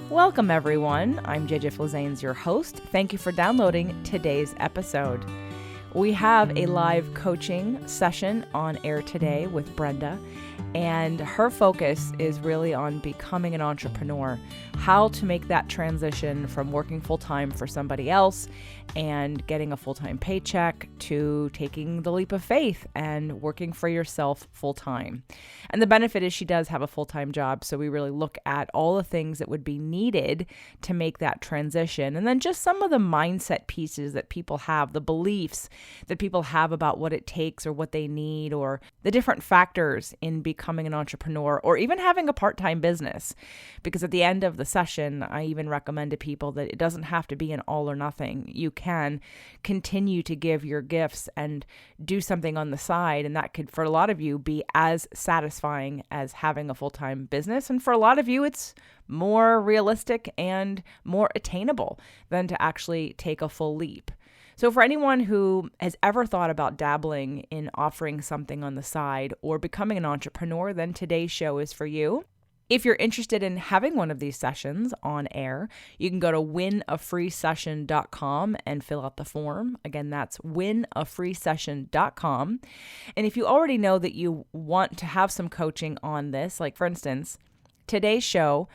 Welcome, everyone. I'm JJ Flazanes, your host. Thank you for downloading today's episode. We have a live coaching session on air today with Brenda, and her focus is really on becoming an entrepreneur, how to make that transition from working full-time for somebody else and getting a full-time paycheck to taking the leap of faith and working for yourself full-time. And the benefit is she does have a full-time job, so we really look at all the things that would be needed to make that transition, and then just some of the mindset pieces that people have, the beliefs that people have about what it takes or what they need, or the different factors in becoming an entrepreneur or even having a part-time business. Because at the end of the session, I even recommend to people that it doesn't have to be an all or nothing. You can continue to give your gifts and do something on the side, and that could, for a lot of you, be as satisfying as having a full-time business. And for a lot of you, it's more realistic and more attainable than to actually take a full leap. So for anyone who has ever thought about dabbling in offering something on the side or becoming an entrepreneur, then today's show is for you. If you're interested in having one of these sessions on air, you can go to winafreesession.com and fill out the form. Again, that's winafreesession.com. And if you already know that you want to have some coaching on this, like for instance, today's show,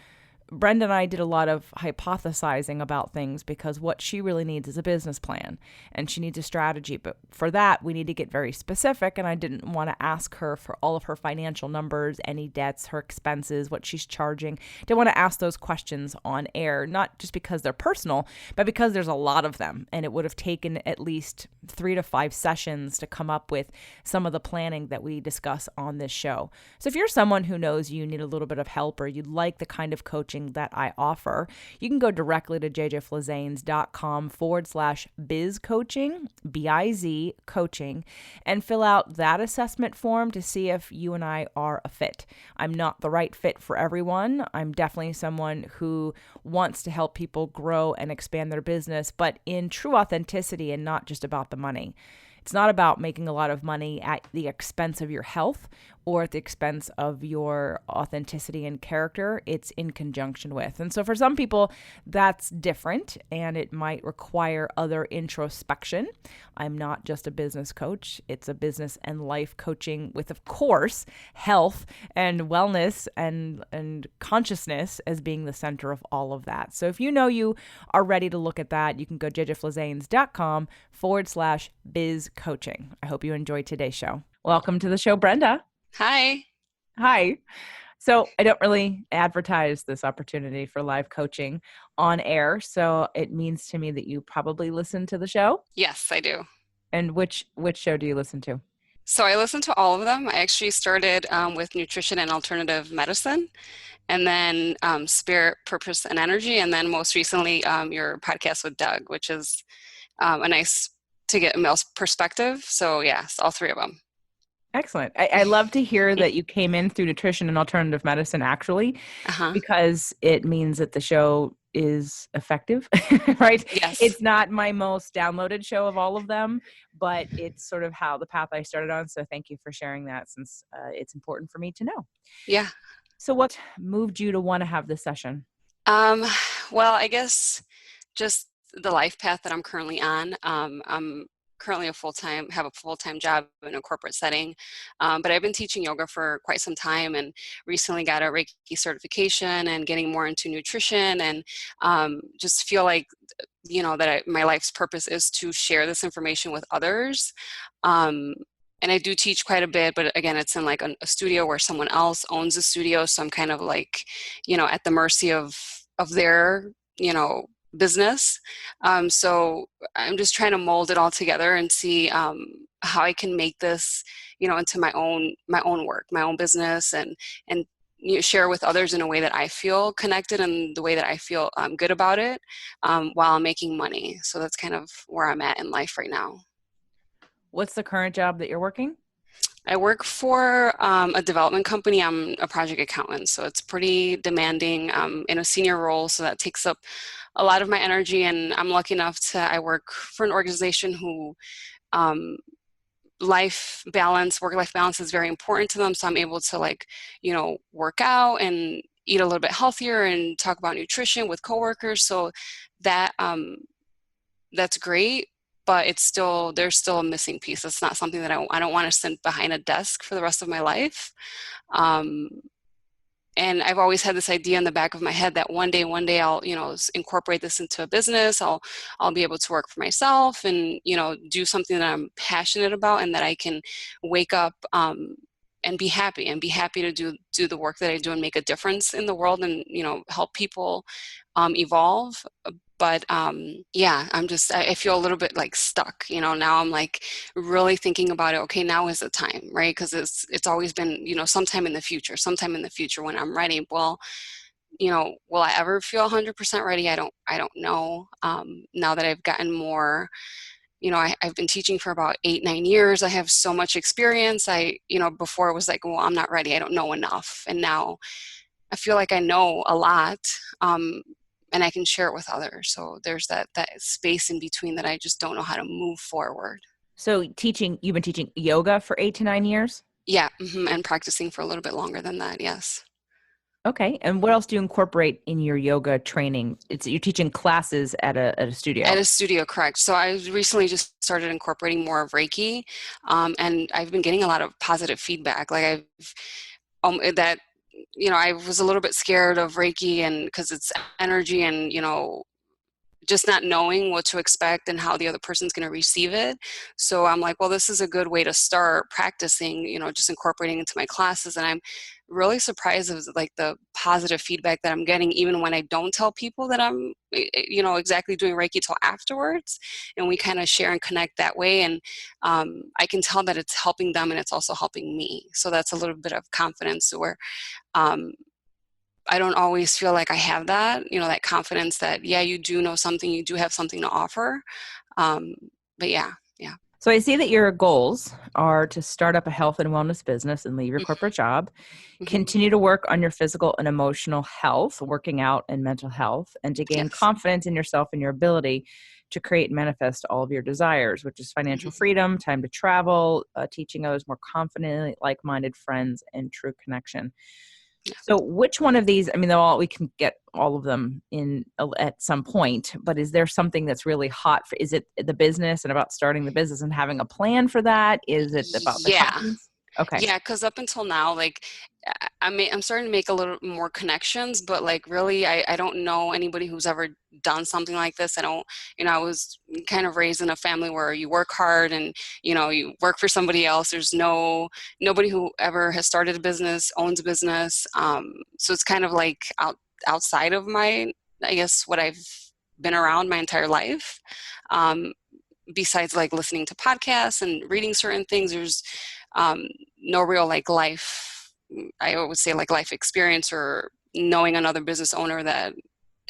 Brenda and I did a lot of hypothesizing about things because what she really needs is a business plan and she needs a strategy. But for that, we need to get very specific. And I didn't want to ask her for all of her financial numbers, any debts, her expenses, what she's charging. Didn't want to ask those questions on air, not just because they're personal, but because there's a lot of them. And it would have taken at least 3 to 5 sessions to come up with some of the planning that we discuss on this show. So if you're someone who knows you need a little bit of help or you'd like the kind of coaching that I offer, you can go directly to jjflazanes.com/biz coaching, BIZ coaching, and fill out that assessment form to see if you and I are a fit. I'm not the right fit for everyone. I'm definitely someone who wants to help people grow and expand their business, but in true authenticity and not just about the money. It's not about making a lot of money at the expense of your health or at the expense of your authenticity and character. It's in conjunction with. And so for some people, that's different and it might require other introspection. I'm not just a business coach. It's a business and life coaching with, of course, health and wellness and consciousness as being the center of all of that. So if you know you are ready to look at that, you can go jjflazanes.com/biz coaching. I hope you enjoyed today's show. Welcome to the show, Brenda. Hi. Hi. So I don't really advertise this opportunity for live coaching on air. So it means to me that you probably listen to the show. Yes, I do. And which show do you listen to? So I listen to all of them. I actually started with nutrition and alternative medicine, and then spirit, purpose, and energy, and then most recently your podcast with Doug, which is a nice to get a male's perspective. So yes, all 3 of them. Excellent. I love to hear that you came in through nutrition and alternative medicine, actually, because it means that the show is effective, right? Yes. It's not my most downloaded show of all of them, but it's sort of how the path I started on. So thank you for sharing that, since it's important for me to know. Yeah. So what moved you to want to have this session? Well, I guess just the life path that I'm currently on. I'm currently have a full-time job in a corporate setting, but I've been teaching yoga for quite some time and recently got a Reiki certification and getting more into nutrition, and just feel like, that my life's purpose is to share this information with others. And I do teach quite a bit, but again, it's in like a studio where someone else owns a studio. So I'm kind of like, at the mercy of their, business. So I'm just trying to mold it all together and see how I can make this, into my own work, my own business, and share with others in a way that I feel connected and the way that I feel good about it, while I'm making money. So that's kind of where I'm at in life right now. What's the current job that you're working? I work for a development company. I'm a project accountant, so it's pretty demanding in a senior role, so that takes up a lot of my energy, and I'm lucky enough I work for an organization who work-life balance is very important to them, so I'm able to work out and eat a little bit healthier and talk about nutrition with coworkers. So that that's great, but there's still a missing piece. It's not something that I don't want to sit behind a desk for the rest of my life. Um, and I've always had this idea in the back of my head that one day I'll, incorporate this into a business. I'll be able to work for myself and, do something that I'm passionate about and that I can wake up, and be happy to do the work that I do and make a difference in the world and, help people, evolve. But yeah, I feel a little bit like stuck, now I'm like really thinking about it. Okay, now is the time, right? Because it's always been, sometime in the future when I'm ready. Well, will I ever feel 100% ready? I don't know. Now that I've gotten more, I've been teaching for about 8-9 years. I have so much experience. Before it was like, well, I'm not ready. I don't know enough. And now I feel like I know a lot. And I can share it with others. So there's that space in between that I just don't know how to move forward. So you've been teaching yoga for 8 to 9 years? Yeah, and practicing for a little bit longer than that, yes. Okay. And what else do you incorporate in your yoga training? You're teaching classes at a studio. At a studio, correct. So I recently just started incorporating more of Reiki, and I've been getting a lot of positive feedback. Like I was a little bit scared of Reiki and because it's energy and, just not knowing what to expect and how the other person's going to receive it. So I'm like, well, this is a good way to start practicing, just incorporating into my classes. And I'm really surprised of like the positive feedback that I'm getting, even when I don't tell people that I'm, exactly doing Reiki till afterwards. And we kind of share and connect that way. And I can tell that it's helping them and it's also helping me. So that's a little bit of confidence where, I don't always feel like I have that, that confidence that, yeah, you do know something, you do have something to offer. But yeah. So I see that your goals are to start up a health and wellness business and leave your corporate job, continue to work on your physical and emotional health, working out and mental health, and to gain confidence in yourself and your ability to create and manifest all of your desires, which is financial freedom, time to travel, teaching others more confidently, like-minded friends, and true connection. So which one of these, we can get all of them in at some point, but is there something that's really hot? Is it the business and about starting the business and having a plan for that? Is it about the companies? Okay. Yeah, because up until now, like I'm starting to make a little more connections, but like really, I don't know anybody who's ever done something like this. I was kind of raised in a family where you work hard and you work for somebody else. There's nobody who ever has started a business, owns a business. So it's kind of like outside of my, I guess, what I've been around my entire life. Besides like listening to podcasts and reading certain things, there's no real like life, I would say like life experience or knowing another business owner that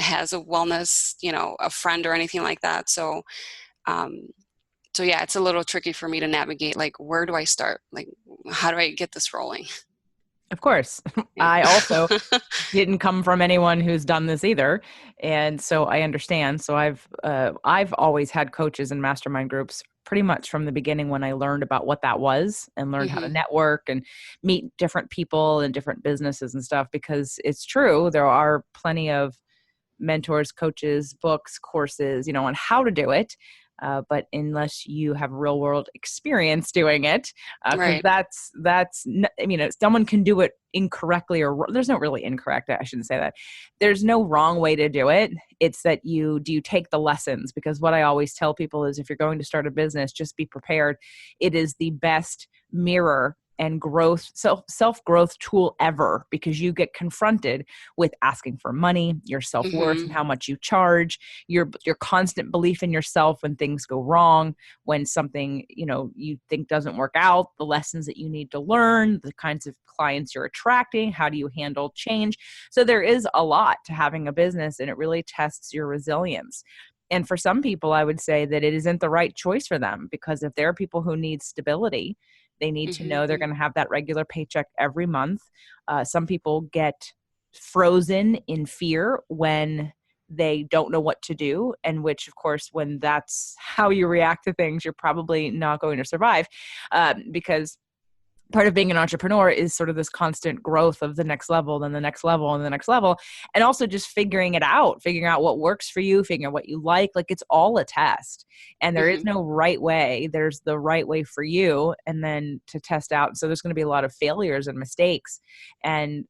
has a wellness, a friend or anything like that. So yeah, it's a little tricky for me to navigate. Like, where do I start? Like, how do I get this rolling? Of course. I also didn't come from anyone who's done this either. And so I understand. So I've always had coaches and mastermind groups pretty much from the beginning when I learned about what that was and learned how to network and meet different people and different businesses and stuff, because it's true. There are plenty of mentors, coaches, books, courses, on how to do it. But unless you have real world experience doing it, Right. Someone can do it incorrectly, or there's no really incorrect. I shouldn't say that. There's no wrong way to do it. It's that you take the lessons, because what I always tell people is if you're going to start a business, just be prepared. It is the best mirror and self-growth tool ever, because you get confronted with asking for money, your self-worth and how much you charge, your constant belief in yourself when things go wrong, when something, you think doesn't work out, the lessons that you need to learn, the kinds of clients you're attracting, how do you handle change? So there is a lot to having a business, and it really tests your resilience. And for some people, I would say that it isn't the right choice for them, because if there are people who need stability, they need to know they're going to have that regular paycheck every month. Some people get frozen in fear when they don't know what to do, and which, of course, when that's how you react to things, you're probably not going to survive, because part of being an entrepreneur is sort of this constant growth of the next level, then the next level, and the next level. And also just figuring it out, figuring out what works for you, figuring out what you like. Like, it's all a test. And there is Hmm. no right way. There's the right way for you, and then to test out. So there's going to be a lot of failures and mistakes and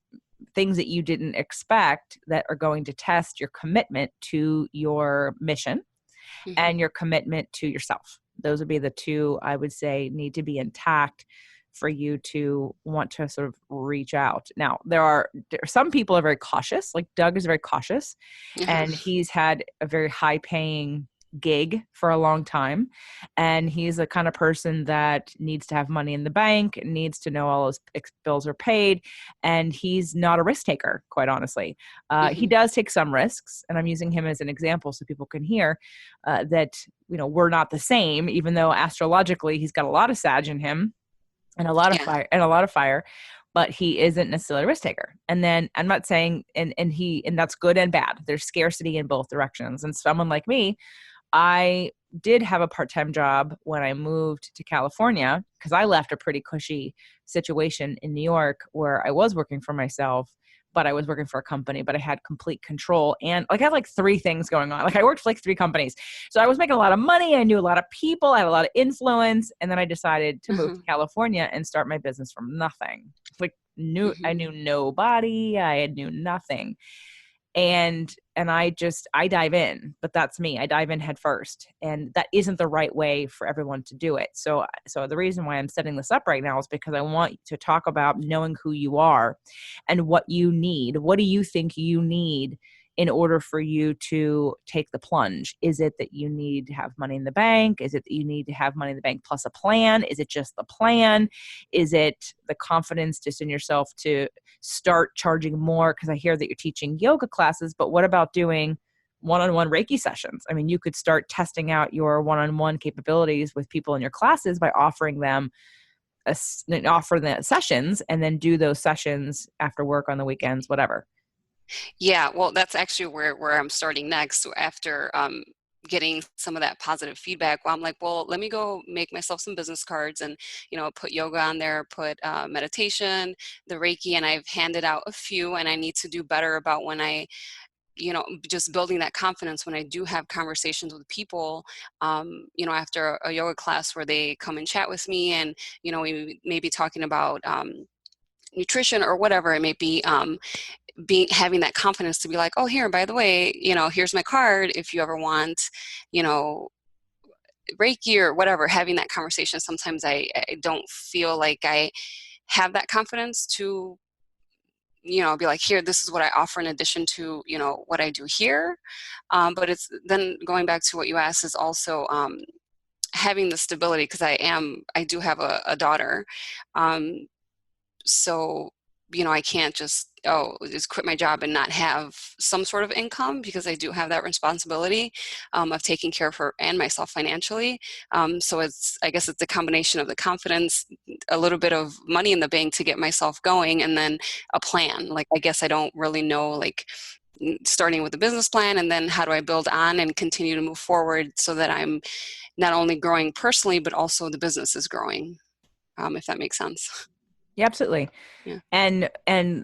things that you didn't expect that are going to test your commitment to your mission Hmm. and your commitment to yourself. Those would be the two I would say need to be intact for you to want to sort of reach out. Now, there are some people are very cautious, like Doug is very cautious, Uh-huh. and he's had a very high paying gig for a long time, and he's the kind of person that needs to have money in the bank, needs to know all his bills are paid, and he's not a risk taker, quite honestly. He Hmm. does take some risks, and I'm using him as an example so people can hear that we're not the same, even though astrologically he's got a lot of Sag in him and a lot of Yeah. fire, but he isn't necessarily a risk taker. And then I'm not saying, and that's good and bad. There's scarcity in both directions. And someone like me, I did have a part-time job when I moved to California because I left a pretty cushy situation in New York where I was working for myself, but I was working for a company, but I had complete control. And like I had like three things going on. Like I worked for like three companies. So I was making a lot of money. I knew a lot of people. I had a lot of influence. And then I decided to move Uh-huh. to California and start my business from nothing. Like I Hmm. knew nobody. I knew nothing, and I dive in. But that's me. I dive in head first, and that isn't the right way for everyone to do it. So the reason why I'm setting this up right now is because I want to talk about knowing who you are and what you need. What do you think you need in order for you to take the plunge? Is it that you need to have money in the bank? Is it that you need to have money in the bank plus a plan? Is it just the plan? Is it the confidence just in yourself to start charging more? Because I hear that you're teaching yoga classes, but what about doing one-on-one Reiki sessions? I mean, you could start testing out your one-on-one capabilities with people in your classes by offering them offer the sessions and then do those sessions after work on the weekends, whatever. Yeah, well, that's actually where I'm starting next. So after getting some of that positive feedback, well, I'm like, well, let me go make myself some business cards and, put yoga on there, put meditation, the Reiki, and I've handed out a few, and I need to do better about when I, just building that confidence when I do have conversations with people, after a yoga class where they come and chat with me and, we may be talking about nutrition or whatever it may be. Being having that confidence to be like, oh, here, by the way, here's my card if you ever want, you know Reiki or whatever. Having that conversation, sometimes I don't feel like I have that confidence to be like, here, this is what I offer in addition to what I do here. But it's then going back to what you asked is also having the stability, because I do have a daughter. Um, so I can't just quit my job and not have some sort of income, because I do have that responsibility of taking care of her and myself financially. So I guess it's a combination of the confidence, a little bit of money in the bank to get myself going, and then a plan. Like, I guess I don't really know, like, starting with a business plan, and then how do I build on and continue to move forward so that I'm not only growing personally, but also the business is growing, if that makes sense. Yeah, absolutely. Yeah. And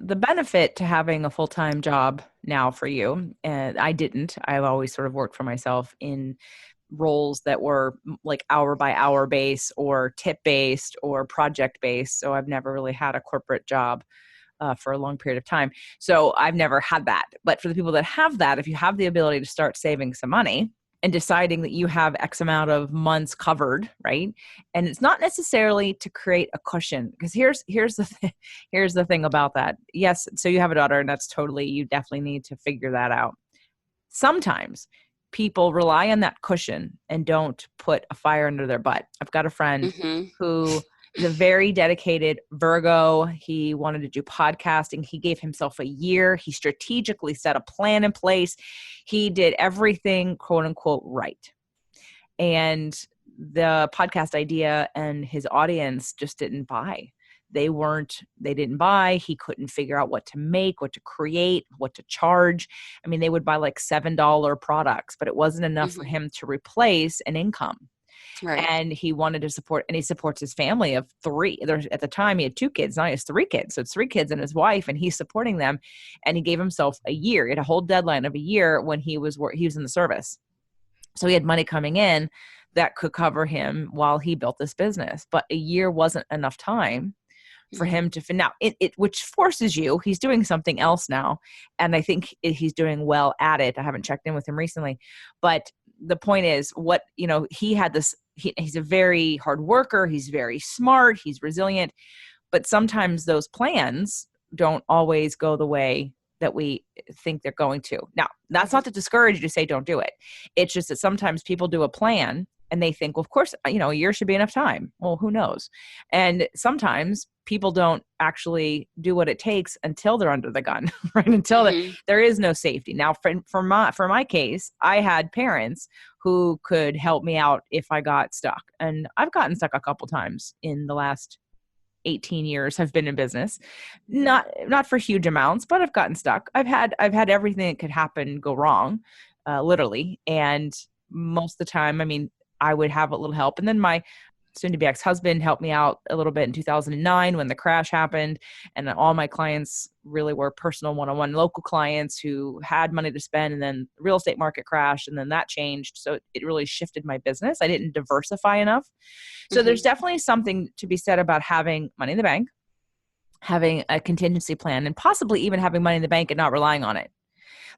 the benefit to having a full-time job now for you, and I didn't. I've always sort of worked for myself in roles that were like hour by hour base or tip based or project based. So I've never really had a corporate job for a long period of time. So I've never had that. But for the people that have that, if you have the ability to start saving some money and deciding that you have X amount of months covered, right? And it's not necessarily to create a cushion, because here's the thing about that. Yes, so you have a daughter, and that's totally, you definitely need to figure that out. Sometimes people rely on that cushion and don't put a fire under their butt. I've got a friend Hmm. who is a very dedicated Virgo. He wanted to do podcasting. He gave himself a year. He strategically set a plan in place. He did everything, quote unquote, right. And the podcast idea and his audience just didn't buy. They didn't buy. He couldn't figure out what to make, what to create, what to charge. I mean, they would buy like $7 products, but it wasn't enough for Hmm. him to replace an income. Right. And he wanted to support, and he supports his family of three. There's, at the time he had two kids, now he has three kids. So it's three kids and his wife, and he's supporting them. And he gave himself a year. He had a whole deadline of a year when he was in the service. So he had money coming in that could cover him while he built this business. But a year wasn't enough time for him to now which forces you. He's doing something else now, and I think he's doing well at it. I haven't checked in with him recently, but the point is, he had this. He's a very hard worker. He's very smart. He's resilient, but sometimes those plans don't always go the way that we think they're going to. Now, that's not to discourage you to say don't do it. It's just that sometimes people do a plan and they think, well, of course, a year should be enough time. Well, who knows? And sometimes people don't actually do what it takes until they're under the gun, right? Until there is no safety. Now, for my case, I had parents who could help me out if I got stuck. And I've gotten stuck a couple times in the last 18 years I've been in business. Not for huge amounts, but I've gotten stuck. I've had everything that could happen go wrong, literally. And most of the time, I would have a little help. And then my soon-to-be ex-husband helped me out a little bit in 2009 when the crash happened. And all my clients really were personal one-on-one local clients who had money to spend. And then the real estate market crashed, and then that changed. So it really shifted my business. I didn't diversify enough. So there's definitely something to be said about having money in the bank, having a contingency plan, and possibly even having money in the bank and not relying on it.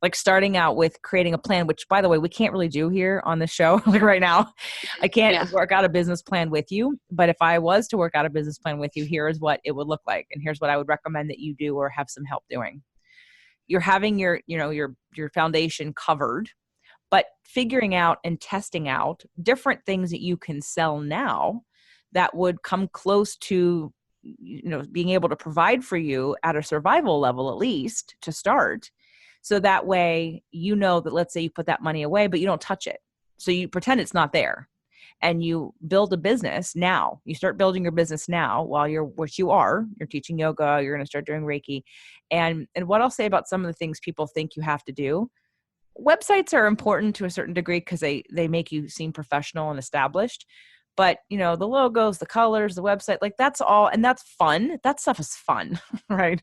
Like starting out with creating a plan, which, by the way, we can't really do here on the show. Like right now, I can't work out a business plan with you. But if I was to work out a business plan with you, here is what it would look like. And here's what I would recommend that you do or have some help doing. You're having your foundation covered, but figuring out and testing out different things that you can sell now that would come close to, being able to provide for you at a survival level, at least to start. So that way, that let's say you put that money away, but you don't touch it. So you pretend it's not there, and you build a business now. You start building your business now while you're teaching yoga, you're going to start doing Reiki. And what I'll say about some of the things people think you have to do, websites are important to a certain degree because they make you seem professional and established. But, the logos, the colors, the website, like that's all. And that's fun. That stuff is fun, right?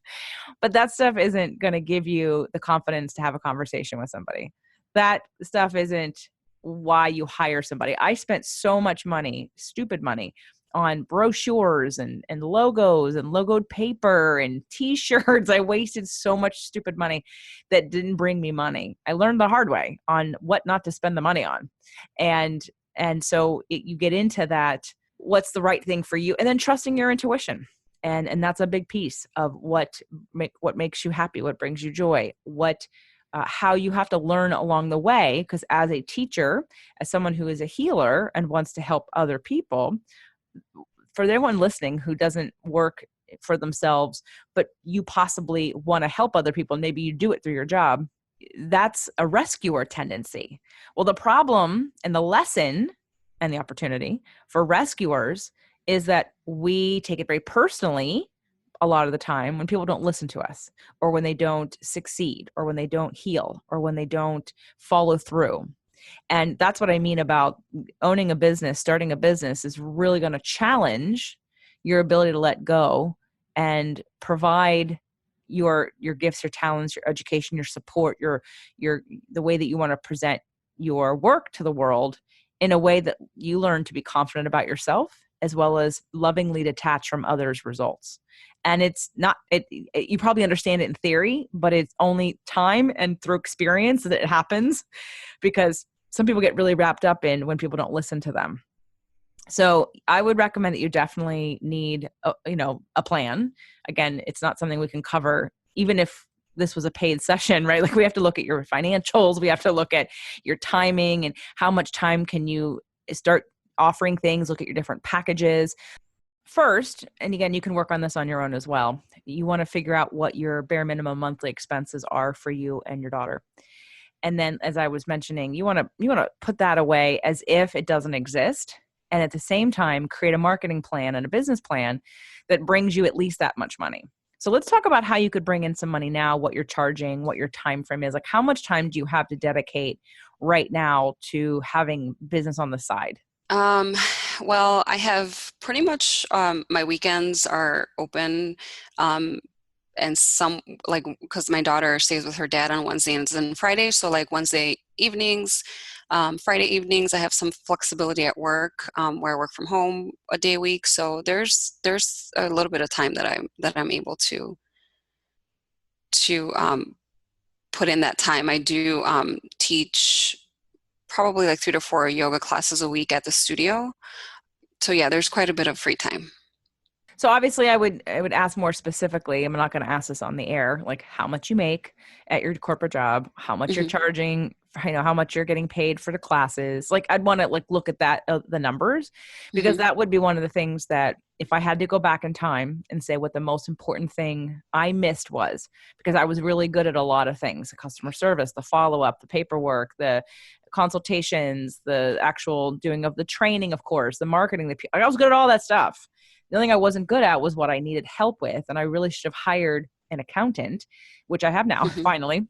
But that stuff isn't going to give you the confidence to have a conversation with somebody. That stuff isn't why you hire somebody. I spent so much money, stupid money, on brochures and logos and logoed paper and t-shirts. I wasted so much stupid money that didn't bring me money. I learned the hard way on what not to spend the money on. And so you get into that, what's the right thing for you, and then trusting your intuition. And that's a big piece of what makes you happy, what brings you joy, how you have to learn along the way. Because as a teacher, as someone who is a healer and wants to help other people, for everyone listening who doesn't work for themselves, but you possibly want to help other people, maybe you do it through your job, that's a rescuer tendency. Well, the problem and the lesson and the opportunity for rescuers is that we take it very personally a lot of the time when people don't listen to us, or when they don't succeed, or when they don't heal, or when they don't follow through. And that's what I mean about owning a business. Starting a business is really going to challenge your ability to let go and provide your gifts, your talents, your education, your support, the way that you want to present your work to the world in a way that you learn to be confident about yourself, as well as lovingly detach from others' results. And it's not, you probably understand it in theory, but it's only time and through experience that it happens, because some people get really wrapped up in when people don't listen to them. So I would recommend that you definitely need a plan. Again, it's not something we can cover, even if this was a paid session, right? Like we have to look at your financials. We have to look at your timing and how much time can you start offering things, look at your different packages. First, and again, you can work on this on your own as well. You want to figure out what your bare minimum monthly expenses are for you and your daughter. And then, as I was mentioning, you want to put that away as if it doesn't exist. And at the same time, create a marketing plan and a business plan that brings you at least that much money. So let's talk about how you could bring in some money now, what you're charging, what your time frame is. Like, how much time do you have to dedicate right now to having business on the side? Um, well, I have pretty much my weekends are open, um, and some like because my daughter stays with her dad on Wednesdays and Fridays, so like Wednesday evenings, Friday evenings, I have some flexibility at work where I work from home a day a week. So there's a little bit of time that I'm able to put in that time. I do teach probably like 3 to 4 yoga classes a week at the studio. So yeah, there's quite a bit of free time. So obviously I would ask more specifically. I'm not going to ask this on the air, like how much you make at your corporate job, how much you're Hmm. charging, how much you're getting paid for the classes. Like I'd want to like look at that the numbers, because Hmm. that would be one of the things that if I had to go back in time and say what the most important thing I missed was, because I was really good at a lot of things, the customer service, the follow-up, the paperwork, the consultations, the actual doing of the training, of course, the marketing, I was good at all that stuff. The only thing I wasn't good at was what I needed help with. And I really should have hired an accountant, which I have now, Hmm. finally.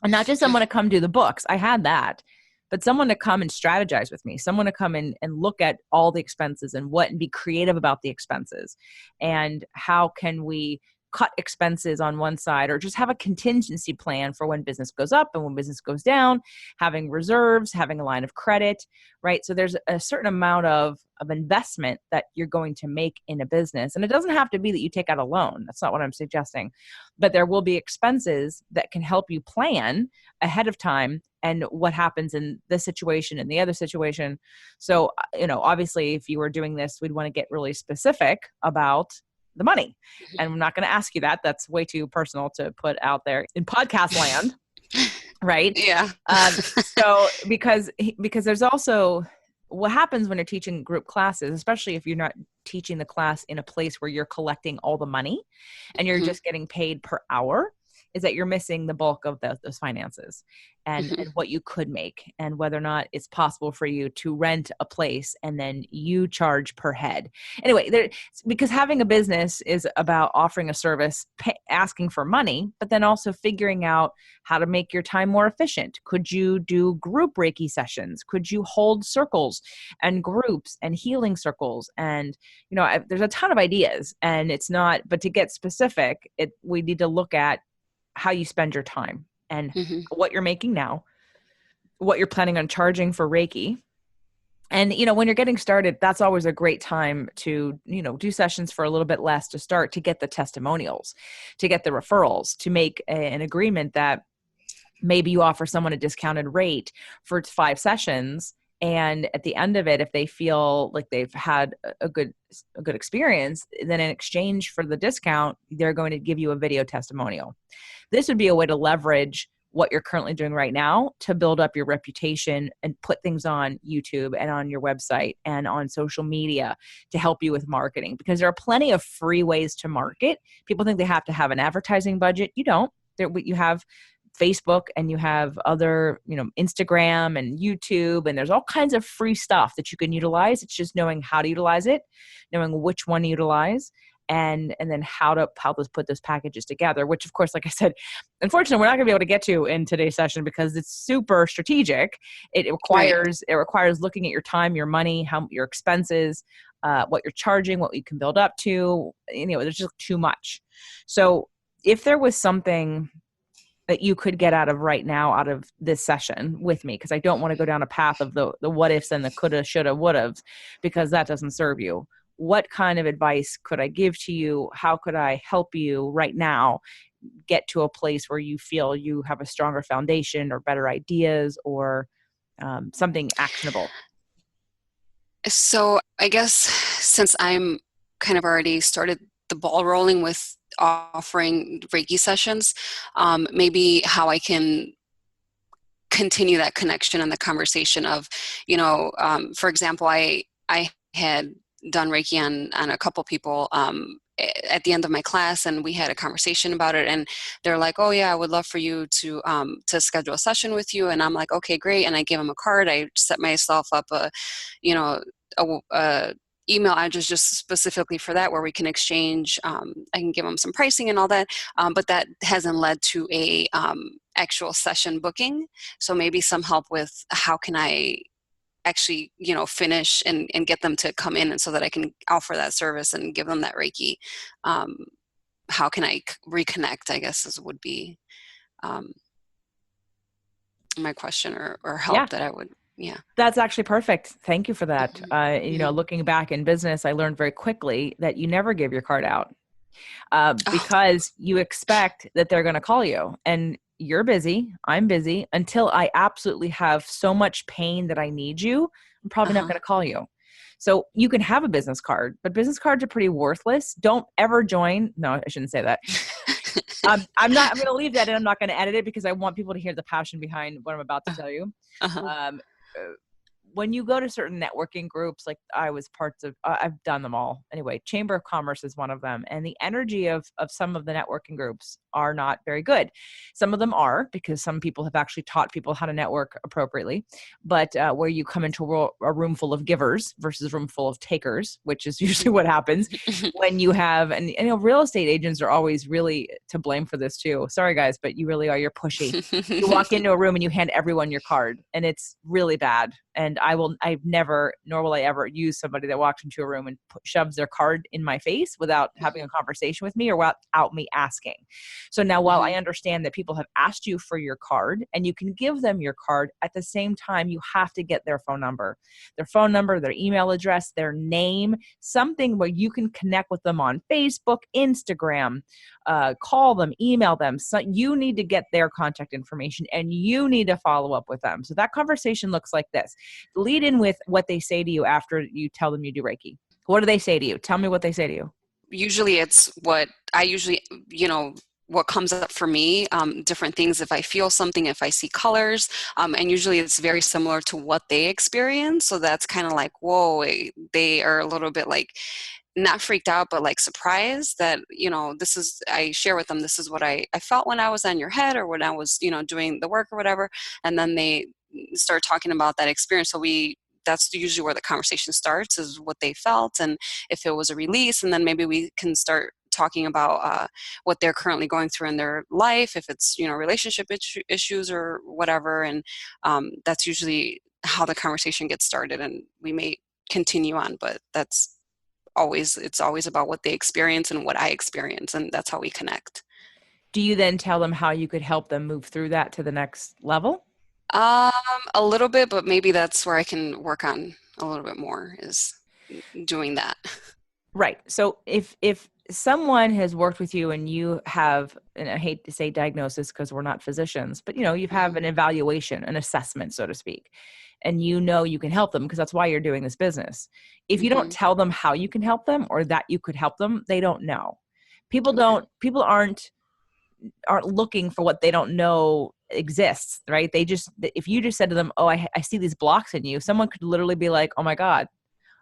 And not just someone to come do the books. I had that, but someone to come and strategize with me, someone to come in and look at all the expenses and what and be creative about the expenses. And how can we cut expenses on one side, or just have a contingency plan for when business goes up and when business goes down, having reserves, having a line of credit, right? So there's a certain amount of investment that you're going to make in a business. And it doesn't have to be that you take out a loan. That's not what I'm suggesting. But there will be expenses that can help you plan ahead of time and what happens in this situation and the other situation. So, obviously, if you were doing this, we'd want to get really specific about the money. And I'm not going to ask you that. That's way too personal to put out there in podcast land, right? Yeah. So because there's also what happens when you're teaching group classes, especially if you're not teaching the class in a place where you're collecting all the money and you're Hmm. just getting paid per hour, is that you're missing the bulk of those finances and Hmm. what you could make, and whether or not it's possible for you to rent a place and then you charge per head. Anyway, because having a business is about offering a service, asking for money, but then also figuring out how to make your time more efficient. Could you do group Reiki sessions? Could you hold circles and groups and healing circles? And, there's a ton of ideas, and it's not, but to get specific, we need to look at how you spend your time and Hmm. what you're making now, what you're planning on charging for Reiki. And, when you're getting started, that's always a great time to, do sessions for a little bit less to start, to get the testimonials, to get the referrals, to make an agreement that maybe you offer someone a discounted rate for 5 sessions. And at the end of it, if they feel like they've had a good experience, then in exchange for the discount, they're going to give you a video testimonial. This would be a way to leverage what you're currently doing right now to build up your reputation and put things on YouTube and on your website and on social media to help you with marketing, because there are plenty of free ways to market. People think they have to have an advertising budget. You don't. You have Facebook and you have other, Instagram and YouTube, and there's all kinds of free stuff that you can utilize. It's just knowing how to utilize it, knowing which one to utilize, and then how to put those packages together, which of course, like I said, unfortunately, we're not going to be able to get to in today's session because it's super strategic. It Right. requires looking at your time, your money, your expenses, what you're charging, what you can build up to. There's just too much. So if there was something that you could get out of right now out of this session with me, because I don't want to go down a path of the what ifs and the coulda, shoulda, woulda, because that doesn't serve you. What kind of advice could I give to you? How could I help you right now get to a place where you feel you have a stronger foundation or better ideas, or something actionable? So I guess since I'm kind of already started the ball rolling with offering Reiki sessions, maybe how I can continue that connection and the conversation of, for example, I had done Reiki on a couple people at the end of my class, and we had a conversation about it, and they're like, oh yeah, I would love for you to schedule a session with you. And I'm like, okay, great. And I gave them a card. I set myself up you know a email address just specifically for that, where we can exchange. I can give them some pricing and all that, but that hasn't led to a actual session booking. So maybe some help with how can I actually, finish and get them to come in, and so that I can offer that service and give them that Reiki. How can I reconnect, I guess would be my question, or Yeah. help that I would, yeah. That's actually perfect. Thank you for that. Mhm. Looking back in business, I learned very quickly that you never give your card out Oh. because you expect that they're going to call you, and you're busy. I'm busy until I absolutely have so much pain that I need you. I'm probably not Uh-huh. going to call you. So you can have a business card, but business cards are pretty worthless. Don't ever join. No, I shouldn't say that. I'm going to leave that in. I'm not going to edit it because I want people to hear the passion behind what I'm about to tell you. Uh-huh. Um, uh, when you go to certain networking groups, like I was parts of, I've done them all. Anyway, Chamber of Commerce is one of them. And the energy of some of the networking groups are not very good. Some of them are, because some people have actually taught people how to network appropriately. But where you come into a room full of givers versus a room full of takers, which is usually what happens when you have, and real estate agents are always really to blame for this too. Sorry guys, but you really are, you're pushy. You walk into a room and you hand everyone your card, and it's really bad. And I've never, nor will I ever use somebody that walks into a room and shoves their card in my face without having a conversation with me or without me asking. So now, while I understand that people have asked you for your card and you can give them your card, at the same time, you have to get their phone number, their email address, their name, something where you can connect with them on Facebook, Instagram, call them, email them. So you need to get their contact information and you need to follow up with them. So that conversation looks like this. Lead in with what they say to you after you tell them you do Reiki. What do they say to you? Tell me what they say to you. Usually it's what I usually, what comes up for me, different things, if I feel something, if I see colors, and usually it's very similar to what they experience. So that's kind of like, whoa, they are a little bit like, not freaked out, but like surprised that, I share with them, this is what I felt when I was on your head, or when I was, doing the work or whatever. And then they start talking about that experience. So that's usually where the conversation starts, is what they felt and if it was a release. And then maybe we can start talking about what they're currently going through in their life, if it's, relationship issues or whatever. And that's usually how the conversation gets started, and we may continue on, but it's always about what they experience and what I experience, and that's how we connect. Do you then tell them how you could help them move through that to the next level? Um, a little bit, but maybe that's where I can work on a little bit more, is doing that. Right. So if someone has worked with you and you have, and I hate to say diagnosis because we're not physicians, but you have an evaluation, an assessment, so to speak, and you can help them because that's why you're doing this business. If you don't Mm-hmm. tell them how you can help them or that you could help them, they don't know. Okay. People aren't looking for what they don't know exists, right? If you just said to them, oh, I see these blocks in you, someone could literally be like, oh my God,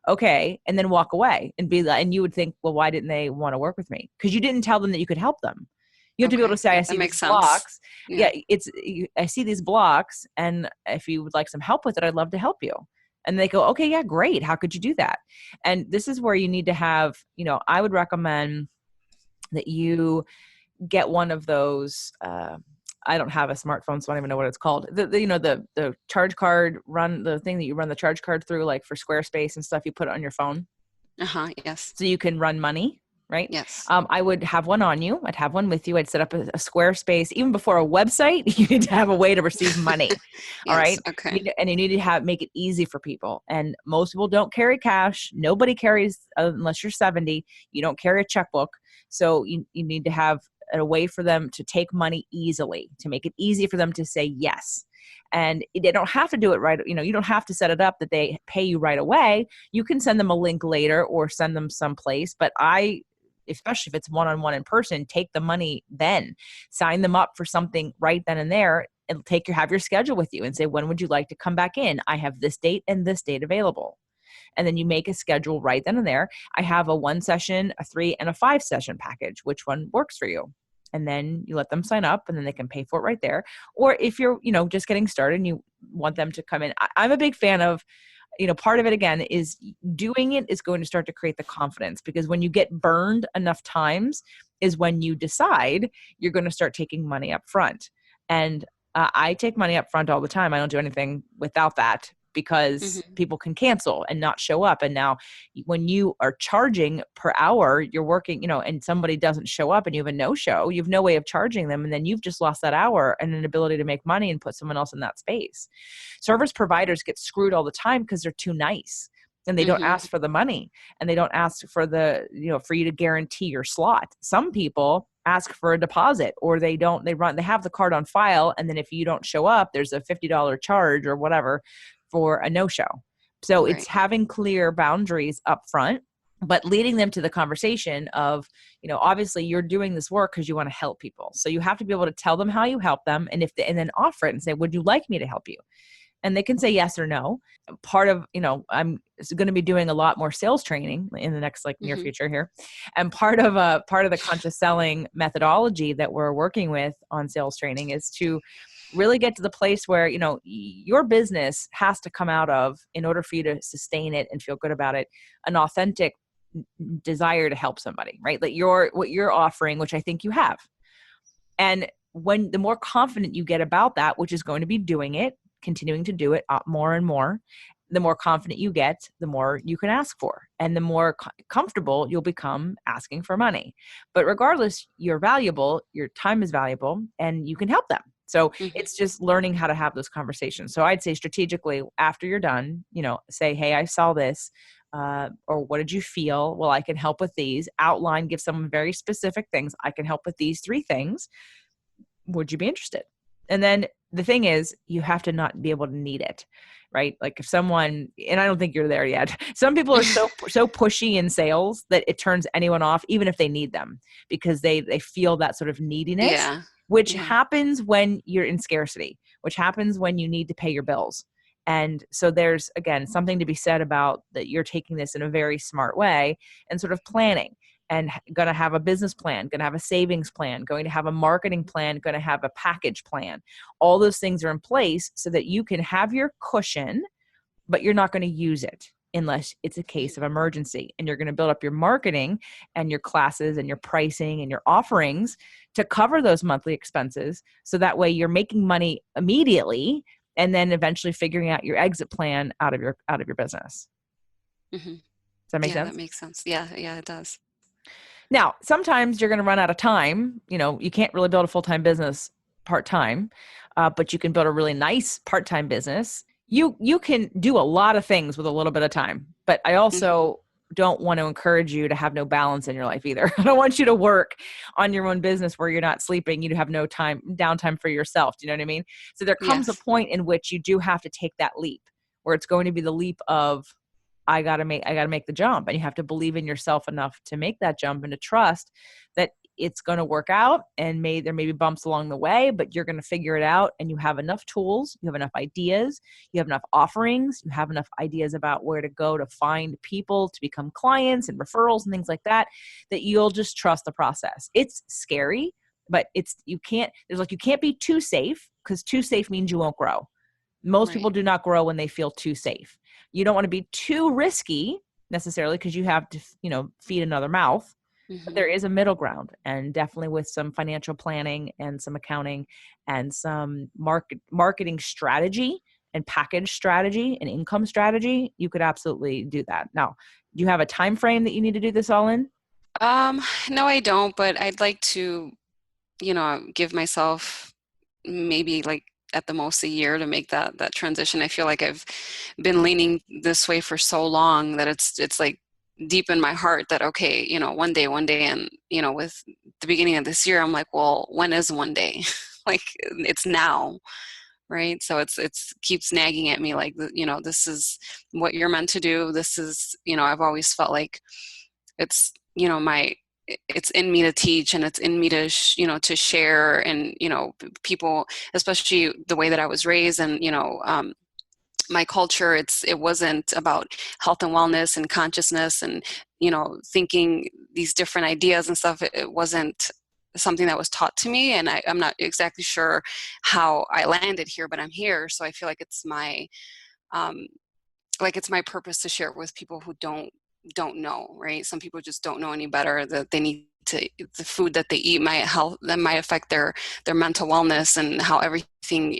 okay, and then walk away and be like, and you would think, well, why didn't they want to work with me? Because you didn't tell them that you could help them. You have to be able to Okay. say, Yeah, I that see these makes sense. blocks. Yeah. Yeah, I see these blocks, and if you would like some help with it, I'd love to help you. And they go, okay, yeah, great. How could you do that? And this is where you need to have, I would recommend that you get one of those. I don't have a smartphone, so I don't even know what it's called. The charge card the thing that you run the charge card through, like for Squarespace and stuff. You put it on your phone, Yes. so you can run money, right? Yes. I would have one on you. I'd have one with you. I'd set up a Squarespace. Even before a website, you need to have a way to receive money. All Yes. right. Okay. And you need to make it easy for people. And most people don't carry cash. Nobody carries, unless you're 70, you don't carry a checkbook. So you need to have a way for them to take money easily, to make it easy for them to say yes. And they don't have to do it right. You don't have to set it up that they pay you right away. You can send them a link later or send them someplace. But especially if it's one-on-one in person, take the money then. Sign them up for something right then and there, and have your schedule with you and say, when would you like to come back in? I have this date and this date available. And then you make a schedule right then and there. I have a 1 session, a 3, and a 5 session package. Which one works for you? And then you let them sign up, and then they can pay for it right there. Or if you're, just getting started and you want them to come in, I'm a big fan of, part of it again is doing it is going to start to create the confidence, because when you get burned enough times is when you decide you're going to start taking money up front. And I take money up front all the time. I don't do anything without that. because Mm-hmm. people can cancel and not show up. And now when you are charging per hour, you're working, and somebody doesn't show up and you have a no-show, you have no way of charging them. And then you've just lost that hour and an ability to make money and put someone else in that space. Service providers get screwed all the time because they're too nice and they don't Mm-hmm. ask for the money, and they don't ask for for you to guarantee your slot. Some people ask for a deposit, or they have the card on file. And then if you don't show up, there's a $50 charge or whatever for a no-show. So it's Right. having clear boundaries up front, but leading them to the conversation of, obviously you're doing this work because you want to help people. So you have to be able to tell them how you help them. And and then offer it and say, would you like me to help you? And they can say yes or no. Part of, I'm going to be doing a lot more sales training in the next near Mm-hmm. future here. And part of the conscious selling methodology that we're working with on sales training is to really get to the place where, your business has to come out of, in order for you to sustain it and feel good about it, an authentic desire to help somebody, right? Like what you're offering, which I think you have. And the more confident you get about that, which is going to be doing it, continuing to do it more and more, the more confident you get, the more you can ask for, and the more comfortable you'll become asking for money. But regardless, you're valuable, your time is valuable, and you can help them. So Mm-hmm. it's just learning how to have those conversations. So I'd say strategically, after you're done, say, hey, I saw this. Or what did you feel? Well, I can help with these. Outline, give someone very specific things. I can help with these 3 things. Would you be interested? And then the thing is, you have to not be able to need it, right? Like if someone, and I don't think you're there yet, some people are so pushy in sales that it turns anyone off, even if they need them, because they feel that sort of neediness, Yeah. which Yeah. happens when you're in scarcity, which happens when you need to pay your bills. And so there's, again, something to be said about that you're taking this in a very smart way and sort of planning, and going to have a business plan, going to have a savings plan, going to have a marketing plan, going to have a package plan. All those things are in place so that you can have your cushion, but you're not going to use it unless it's a case of emergency. And you're going to build up your marketing and your classes and your pricing and your offerings to cover those monthly expenses. So that way you're making money immediately and then eventually figuring out your exit plan out of your business. Mm-hmm. Does that make Yeah, sense? that makes sense. Yeah, yeah, it does. Now, sometimes you're going to run out of time. You can't really build a full-time business part-time, but you can build a really nice part-time business. You can do a lot of things with a little bit of time, but I Mm-hmm. also don't want to encourage you to have no balance in your life either. I don't want you to work on your own business where you're not sleeping. You have no downtime for yourself. Do you know what I mean? So there comes a Yes. point in which you do have to take that leap, where it's going to be the leap of, I got to make the jump, and you have to believe in yourself enough to make that jump and to trust that it's going to work out. And there may be bumps along the way, but you're going to figure it out. And you have enough tools, you have enough ideas, you have enough offerings, you have enough ideas about where to go to find people to become clients and referrals and things like that, that you'll just trust the process. It's scary, but you can't be too safe, because too safe means you won't grow. Most Right. people do not grow when they feel too safe. You don't want to be too risky necessarily, because you have to, feed another mouth. But Mm-hmm. there is a middle ground, and definitely with some financial planning and some accounting and some marketing strategy and package strategy and income strategy, you could absolutely do that. Now, do you have a time frame that you need to do this all in? No, I don't, but I'd like to, give myself maybe like at the most a year to make that transition. I feel like I've been leaning this way for so long that it's like deep in my heart that, okay, one day, and with the beginning of this year, I'm like, well, when is one day? Like it's now, right? So it's keeps nagging at me like, this is what you're meant to do. This is, I've always felt like it's, it's in me to teach, and it's in me to to share, and people, especially the way that I was raised, and my culture, it wasn't about health and wellness and consciousness and thinking these different ideas and stuff. It wasn't something that was taught to me, and I'm not exactly sure how I landed here, but I'm here. So I feel like it's my um, it's my purpose to share it with people who don't know, right? Some people just don't know any better, that they need to, the food that they eat might affect their mental wellness, and how everything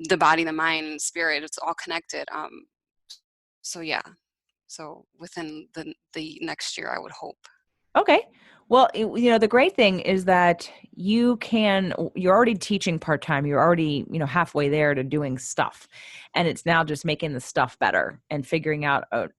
the body, the mind, and spirit, it's all connected. So yeah, so within the next year, I would hope. Okay. Well, the great thing is that you're already teaching part-time. You're already, halfway there to doing stuff. And it's now just making the stuff better and figuring out a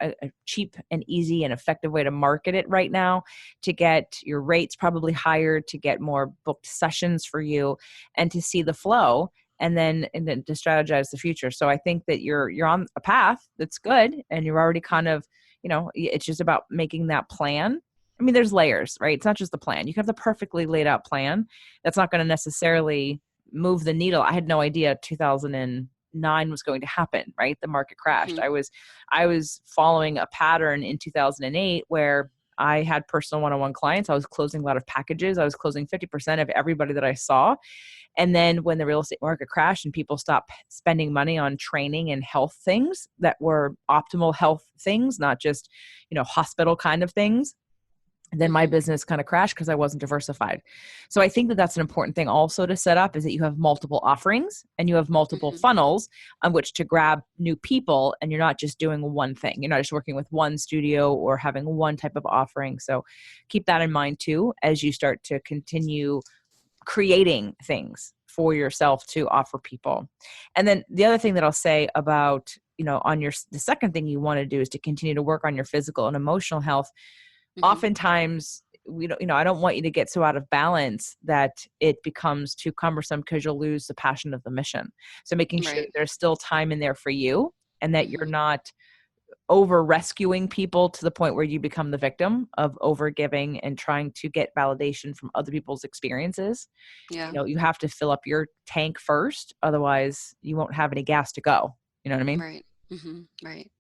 cheap and easy and effective way to market it right now, to get your rates probably higher, to get more booked sessions for you, and to see the flow, and then to strategize the future. So I think that you're on a path that's good, and you're already kind of, it's just about making that plan. I mean, there's layers, right? It's not just the plan. You can have the perfectly laid out plan. That's not going to necessarily move the needle. I had no idea 2009 was going to happen, right? The market crashed. Mm-hmm. I was following a pattern in 2008 where I had personal one-on-one clients. I was closing a lot of packages. I was closing 50% of everybody that I saw. And then when the real estate market crashed and people stopped spending money on training and health things that were optimal health things, not just, hospital kind of things, then my business kind of crashed because I wasn't diversified. So I think that that's an important thing also to set up, is that you have multiple offerings and you have multiple funnels on which to grab new people, and you're not just doing one thing. You're not just working with one studio or having one type of offering. So keep that in mind too, as you start to continue creating things for yourself to offer people. And then the other thing that I'll say about, the second thing you want to do is to continue to work on your physical and emotional health. Oftentimes, I don't want you to get so out of balance that it becomes too cumbersome, because you'll lose the passion of the mission. So making sure that there's still time in there for you, and that you're not over rescuing people to the point where you become the victim of over giving and trying to get validation from other people's experiences. Yeah. You have to fill up your tank first. Otherwise you won't have any gas to go. You know what I mean? Right. Right.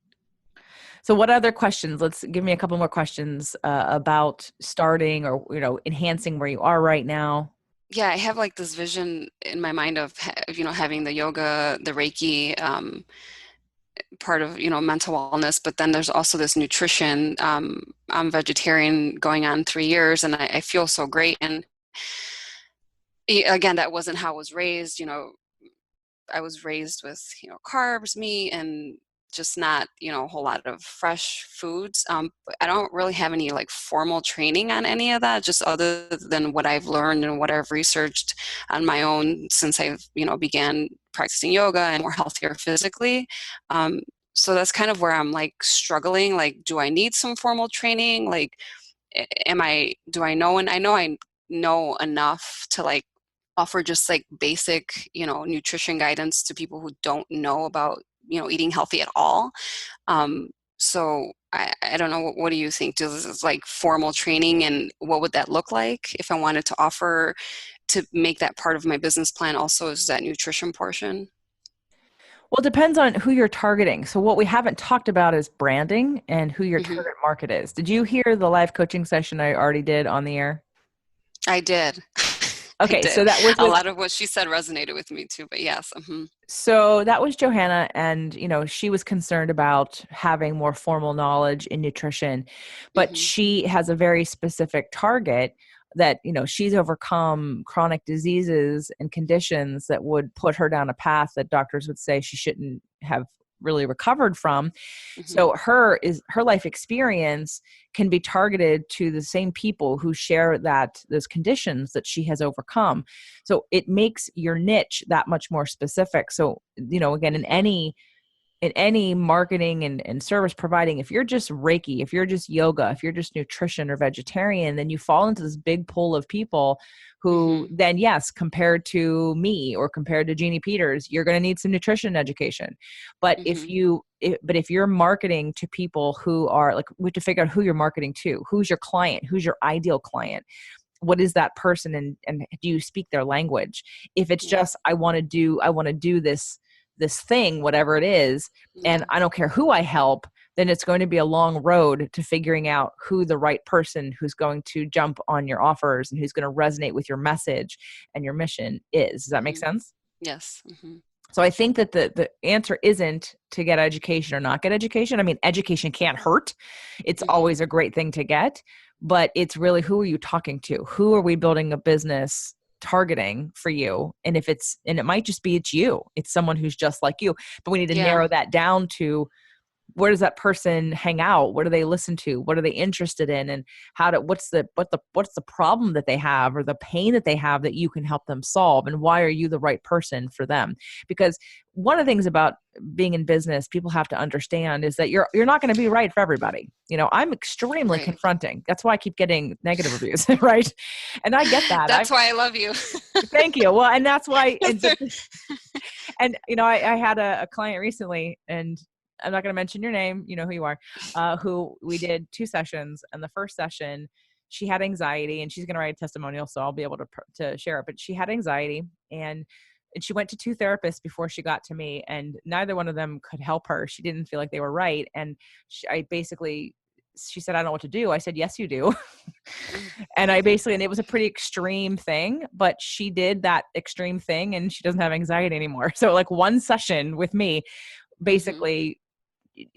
So what other questions? Let's give me a couple more questions about starting or, enhancing where you are right now. Yeah, I have like this vision in my mind of, having the yoga, the Reiki, part of, mental wellness, but then there's also this nutrition. I'm vegetarian going on 3 years, and I feel so great. And again, that wasn't how I was raised. I was raised with, carbs, meat, and just not, a whole lot of fresh foods. But I don't really have any like formal training on any of that, just other than what I've learned and what I've researched on my own since I've, began practicing yoga and more healthier physically. So that's kind of where I'm like struggling. Like, do I need some formal training? Like, do I know? And I know enough to like offer just like basic, nutrition guidance to people who don't know about, eating healthy at all. So I don't know. What do you think? Does this like formal training, and what would that look like if I wanted to offer to make that part of my business plan also, is that nutrition portion? Well, it depends on who you're targeting. So what we haven't talked about is branding and who your target market is. Did you hear the live coaching session I already did on the air? I did. Okay, so that was a lot of what she said resonated with me too, but yes. So that was Johanna, and she was concerned about having more formal knowledge in nutrition, but she has a very specific target that, she's overcome chronic diseases and conditions that would put her down a path that doctors would say she shouldn't have really recovered from. So her life experience can be targeted to the same people who share those conditions that she has overcome. So it makes your niche that much more specific. So, again, in any marketing and service providing, if you're just Reiki, if you're just yoga, if you're just nutrition or vegetarian, then you fall into this big pool of people who then, yes, compared to me or compared to Jeannie Peters, you're going to need some nutrition education. But if you're marketing to people who are like, we have to figure out who you're marketing to, who's your client, who's your ideal client. What is that person? And do you speak their language? If it's just, I want to do this thing, whatever it is, and I don't care who I help, then it's going to be a long road to figuring out who the right person who's going to jump on your offers and who's going to resonate with your message and your mission is. Does that make sense? Yes. So I think that the answer isn't to get education or not get education. I mean, education can't hurt. It's always a great thing to get, but it's really, who are you talking to? Who are we building a business targeting for you. And it might just be it's you, it's someone who's just like you, but we need to Yeah. narrow that down to where does that person hang out? What do they listen to? What are they interested in? And what's the problem that they have or the pain that they have that you can help them solve? And why are you the right person for them? Because one of the things about being in business, people have to understand is that you're not going to be right for everybody. I'm extremely Right. confronting. That's why I keep getting negative reviews, right? And I get that. That's why I love you. Thank you. Well, and that's why, and I had a client recently, and I'm not going to mention your name, you know who you are, who we did 2 sessions. And the first session, she had anxiety, and she's going to write a testimonial, so I'll be able to share it. But she had anxiety, and she went to 2 therapists before she got to me, and neither one of them could help her. She didn't feel like they were right. And she said, I don't know what to do. I said, yes, you do. And it was a pretty extreme thing, but she did that extreme thing and she doesn't have anxiety anymore. So like one session with me, basically,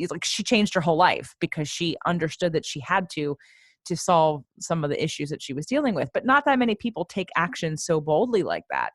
like she changed her whole life because she understood that she had to solve some of the issues that she was dealing with. But not that many people take action so boldly like that.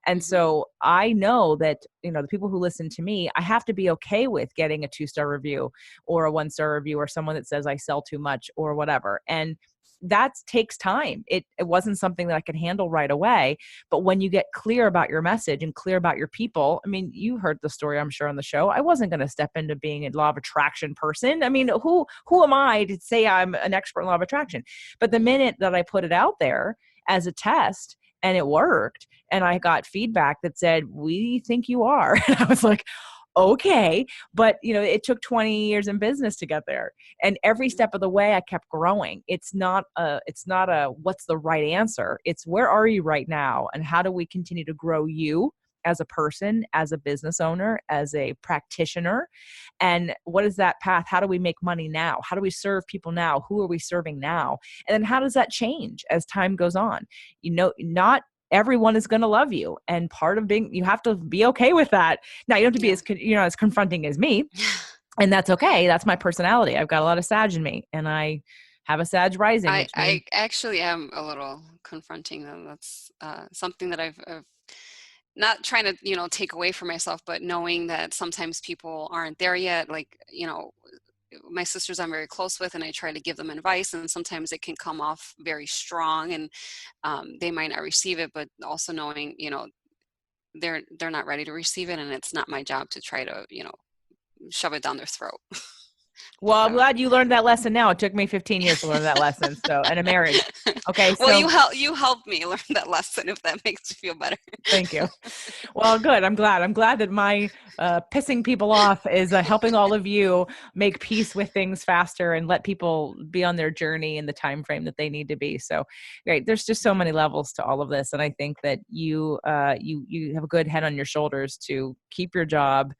And so I know that, the people who listen to me, I have to be okay with getting a 2-star review or a 1-star review or someone that says I sell too much or whatever. And that takes time. It wasn't something that I could handle right away. But when you get clear about your message and clear about your people, I mean, you heard the story, I'm sure, on the show. I wasn't going to step into being a law of attraction person. I mean, who am I to say I'm an expert in law of attraction? But the minute that I put it out there as a test and it worked, and I got feedback that said, we think you are. And I was like, okay. But it took 20 years in business to get there. And every step of the way I kept growing. It's not a what's the right answer. It's where are you right now? And how do we continue to grow you as a person, as a business owner, as a practitioner? And what is that path? How do we make money now? How do we serve people now? Who are we serving now? And then how does that change as time goes on? Not everyone is going to love you. And part of you have to be okay with that. Now you don't have to be as confronting as me. And that's okay. That's my personality. I've got a lot of Sag in me, and I have a Sag rising. I actually am a little confronting, though. That's something that I've not trying to, take away from myself, but knowing that sometimes people aren't there yet. Like, my sisters I'm very close with, and I try to give them advice, and sometimes it can come off very strong, and they might not receive it, but also knowing, they're not ready to receive it, and it's not my job to try to, shove it down their throat. Well, I'm glad you learned that lesson now. It took me 15 years to learn that lesson. So, and a marriage. Okay. Well, you helped me learn that lesson, if that makes you feel better. Thank you. Well, good. I'm glad that my pissing people off is helping all of you make peace with things faster and let people be on their journey in the time frame that they need to be. So, great. There's just so many levels to all of this, and I think that you have a good head on your shoulders to keep your job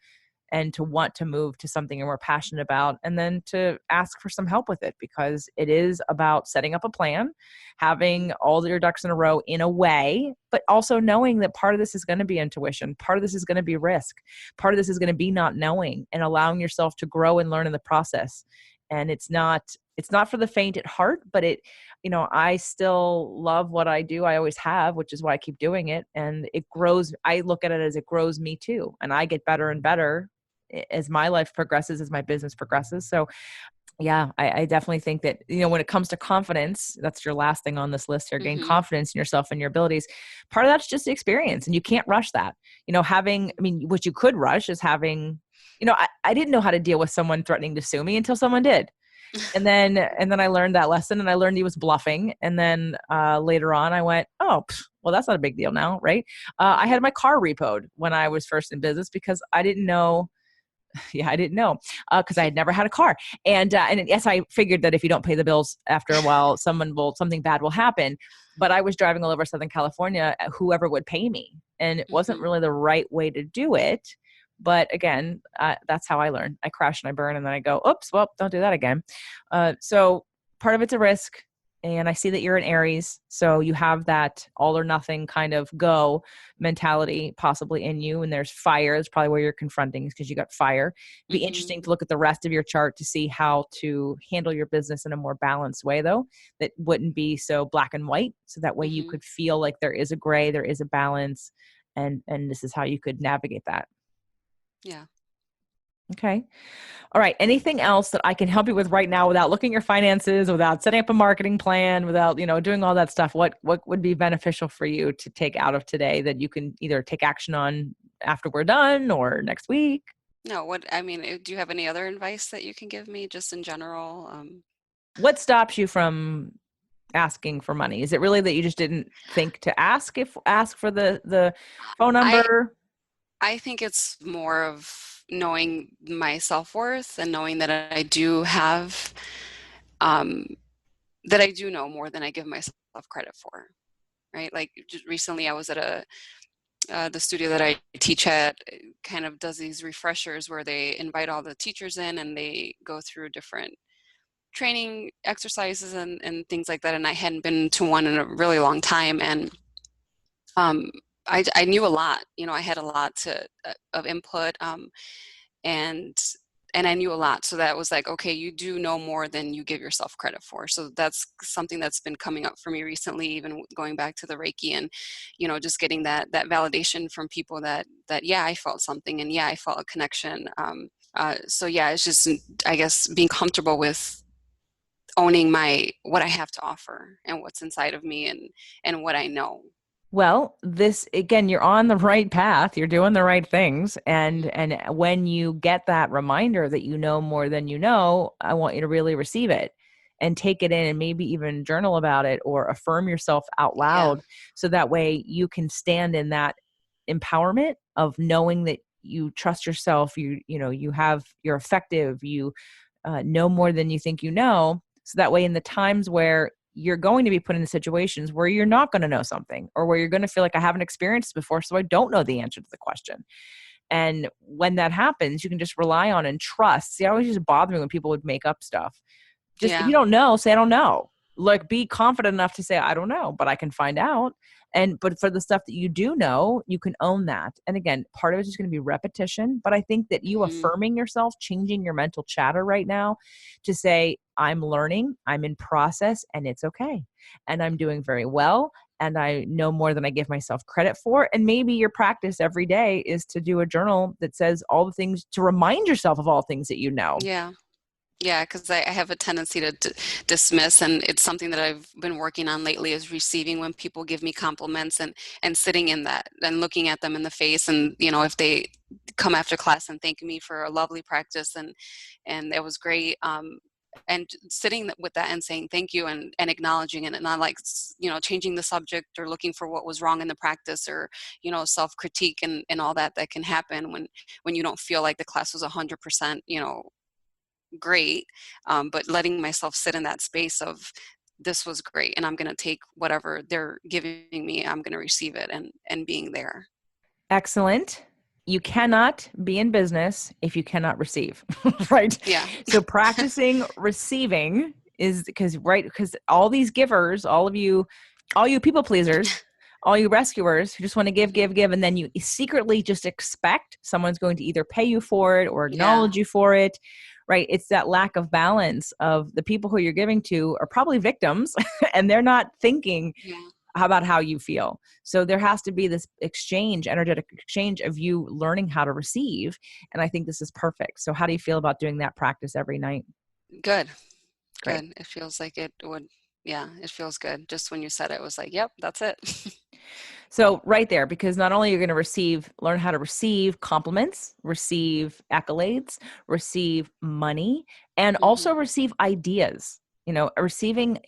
and to want to move to something you're more passionate about, and then to ask for some help with it, because it is about setting up a plan, having all your ducks in a row in a way, but also knowing that part of this is going to be intuition. Part of this is going to be risk. Part of this is going to be not knowing and allowing yourself to grow and learn in the process. And it's not for the faint at heart, but I still love what I do. I always have, which is why I keep doing it. And it grows. I look at it as it grows me too. And I get better and better as my life progresses, as my business progresses. So yeah, I definitely think that, when it comes to confidence, that's your last thing on this list here, gain confidence in yourself and your abilities. Part of that's just the experience, and you can't rush that. What you could rush is having, I didn't know how to deal with someone threatening to sue me until someone did. And then I learned that lesson, and I learned he was bluffing. And then later on I went, well, that's not a big deal now. Right. I had my car repoed when I was first in business because I didn't know. Yeah, I didn't know because I had never had a car. And yes, I figured that if you don't pay the bills after a while, something bad will happen. But I was driving all over Southern California, whoever would pay me. And it wasn't really the right way to do it. But again, that's how I learn. I crash and I burn, and then I go, oops, well, don't do that again. So part of it's a risk. And I see that you're an Aries, so you have that all or nothing kind of go mentality possibly in you. And there's fire. It's probably where you're confronting because you got fire. Be interesting to look at the rest of your chart to see how to handle your business in a more balanced way, though, that wouldn't be so black and white. So that way you could feel like there is a gray, there is a balance, and this is how you could navigate that. Yeah. Okay. All right. Anything else that I can help you with right now without looking at your finances, without setting up a marketing plan, without, doing all that stuff? What would be beneficial for you to take out of today that you can either take action on after we're done or next week? No, do you have any other advice that you can give me just in general? What stops you from asking for money? Is it really that you just didn't think to ask for the phone I number? I think it's more of knowing my self-worth and knowing that I do have, that I do know more than I give myself credit for, right? Like just recently I was at the studio that I teach at kind of does these refreshers where they invite all the teachers in and they go through different training exercises and things like that. And I hadn't been to one in a really long time. And um, I knew a lot, I had a lot of input, and I knew a lot. So that was like, okay, you do know more than you give yourself credit for. So that's something that's been coming up for me recently, even going back to the Reiki and, just getting that validation from people that, yeah, I felt something and yeah, I felt a connection. So yeah, it's just, I guess, being comfortable with owning what I have to offer and what's inside of me and what I know. Well, this again, you're on the right path. You're doing the right things. And when you get that reminder that you know more than you know, I want you to really receive it and take it in and maybe even journal about it or affirm yourself out Yeah. loud so that way you can stand in that empowerment of knowing that you trust yourself, you're effective, you know more than you think you know. So that way in the times where you're going to be put in situations where you're not going to know something or where you're going to feel like I haven't experienced this before, so I don't know the answer to the question. And when that happens, you can just rely on and trust. See, I always used to bother me when people would make up stuff. Just if Yeah. you don't know, say I don't know. Like be confident enough to say I don't know, but I can find out. But for the stuff that you do know, you can own that. And again, part of it is going to be repetition, but I think that you Mm-hmm. affirming yourself, changing your mental chatter right now to say I'm learning, I'm in process and it's okay. And I'm doing very well and I know more than I give myself credit for. And maybe your practice every day is to do a journal that says all the things to remind yourself of all things that you know. Yeah. Yeah, because I have a tendency to dismiss, and it's something that I've been working on lately is receiving when people give me compliments and sitting in that and looking at them in the face. And, if they come after class and thank me for a lovely practice and it was great. And sitting with that and saying thank you and acknowledging it and not like, changing the subject or looking for what was wrong in the practice or, self-critique and all that can happen when you don't feel like the class was 100%, great, but letting myself sit in that space of this was great and I'm going to take whatever they're giving me, I'm going to receive it and being there. Excellent. You cannot be in business if you cannot receive, right? Yeah. So practicing receiving is because all these givers, all you people pleasers, all you rescuers who just want to give, and then you secretly just expect someone's going to either pay you for it or acknowledge you for it, right? It's that lack of balance of the people who you're giving to are probably victims and they're not thinking Yeah. about how you feel. So there has to be this energetic exchange of you learning how to receive. And I think this is perfect. So how do you feel about doing that practice every night? Good. Great. Good. It feels like it would. Yeah, it feels good. Just when you said it, it was like, yep, that's it. So right there, because not only you're going to learn how to receive compliments, receive accolades, receive money, and also receive ideas, receiving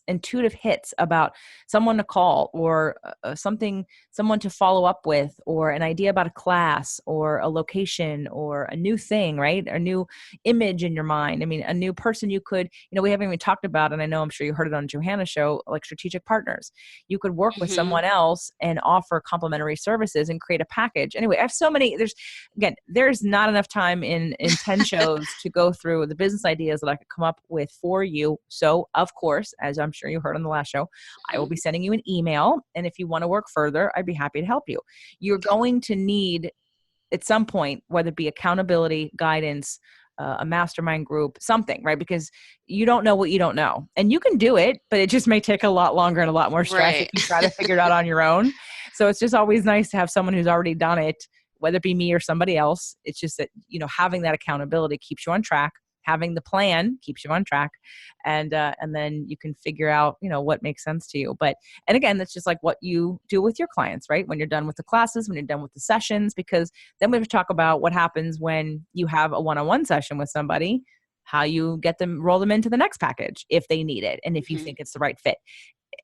intuitive hits about someone to call or someone to follow up with, or an idea about a class or a location or a new thing, right? A new image in your mind. I mean, a new person you could, we haven't even talked about, and I know I'm sure you heard it on Johanna's show, like strategic partners. You could work with someone else and offer complimentary services and create a package. Anyway, I have so many, there's not enough time in 10 shows to go through the business ideas that I could come up with for you So of course, as I'm sure you heard on the last show, I will be sending you an email. And if you want to work further, I'd be happy to help you. You're Okay. going to need at some point, whether it be accountability, guidance, a mastermind group, something, right? Because you don't know what you don't know. And you can do it, but it just may take a lot longer and a lot more stress if Right. you try to figure it out on your own. So it's just always nice to have someone who's already done it, whether it be me or somebody else. It's just that, having that accountability keeps you on track. Having the plan keeps you on track, and then you can figure out what makes sense to you. And again, that's just like what you do with your clients, right? When you're done with the classes, when you're done with the sessions, because then we have to talk about what happens when you have a one-on-one session with somebody, how you get them, roll them into the next package if they need it, and if you think it's the right fit.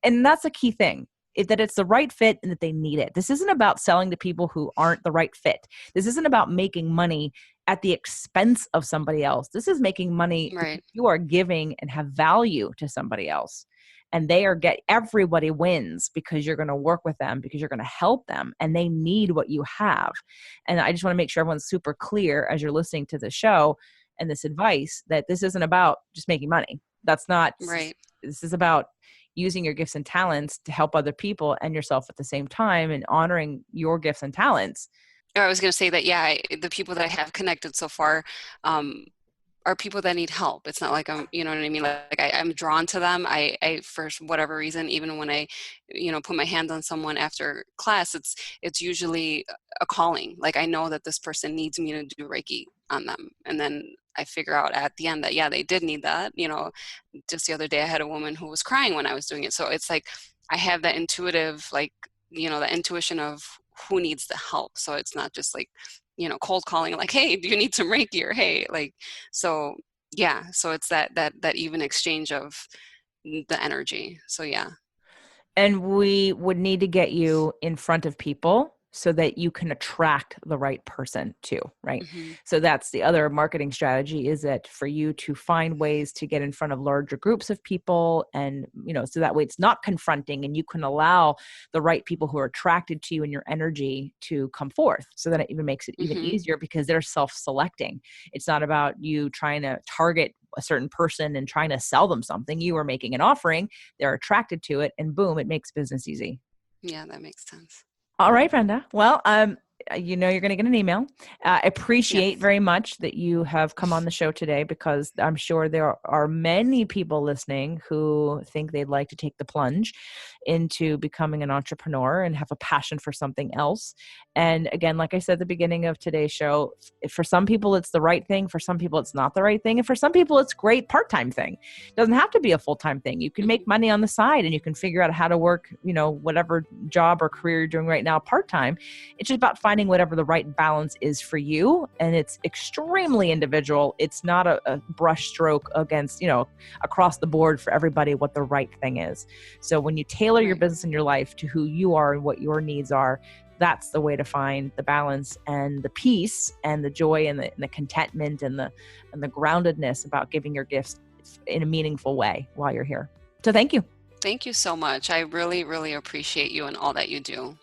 And that's a key thing, that it's the right fit and that they need it. This isn't about selling to people who aren't the right fit. This isn't about making money at the expense of somebody else. This is making money because Right. you are giving and have value to somebody else. And everybody wins because you're going to work with them, because you're going to help them, and they need what you have. And I just want to make sure everyone's super clear as you're listening to the show and this advice, that this isn't about just making money. That's not, Right. this is about using your gifts and talents to help other people and yourself at the same time, and honoring your gifts and talents. I was going to say that, the people that I have connected so far are people that need help. It's not like I'm, you know what I mean? Like I'm drawn to them. I, for whatever reason, even when I, put my hands on someone after class, it's usually a calling. Like I know that this person needs me to do Reiki on them. And then I figure out at the end that, they did need that. Just the other day I had a woman who was crying when I was doing it. So it's like, I have that intuitive, like, the intuition of who needs the help. So it's not just like, cold calling, like, hey, do you need some Reiki? Or hey, like, so so it's that even exchange of the energy. So yeah. And we would need to get you in front of people so that you can attract the right person too, right? So that's the other marketing strategy, is that for you to find ways to get in front of larger groups of people, and, so that way it's not confronting, and you can allow the right people who are attracted to you and your energy to come forth. So that it even makes it even easier, because they're self-selecting. It's not about you trying to target a certain person and trying to sell them something. You are making an offering, they're attracted to it, and boom, it makes business easy. Yeah, that makes sense. All right, Brenda. Well, you're going to get an email. I appreciate Yes. very much that you have come on the show today, because I'm sure there are many people listening who think they'd like to take the plunge into becoming an entrepreneur and have a passion for something else. And again, like I said at the beginning of today's show, for some people it's the right thing, for some people it's not the right thing, and for some people it's great part-time thing. It doesn't have to be a full-time thing. You can make money on the side, and you can figure out how to work, whatever job or career you're doing right now part-time. It's just about finding whatever the right balance is for you. And it's extremely individual. It's not a brush stroke against, across the board for everybody what the right thing is. So when you tailor your business and your life to who you are and what your needs are, that's the way to find the balance and the peace and the joy and the contentment and the groundedness about giving your gifts in a meaningful way while you're here. So thank you. Thank you so much. I really, really appreciate you and all that you do.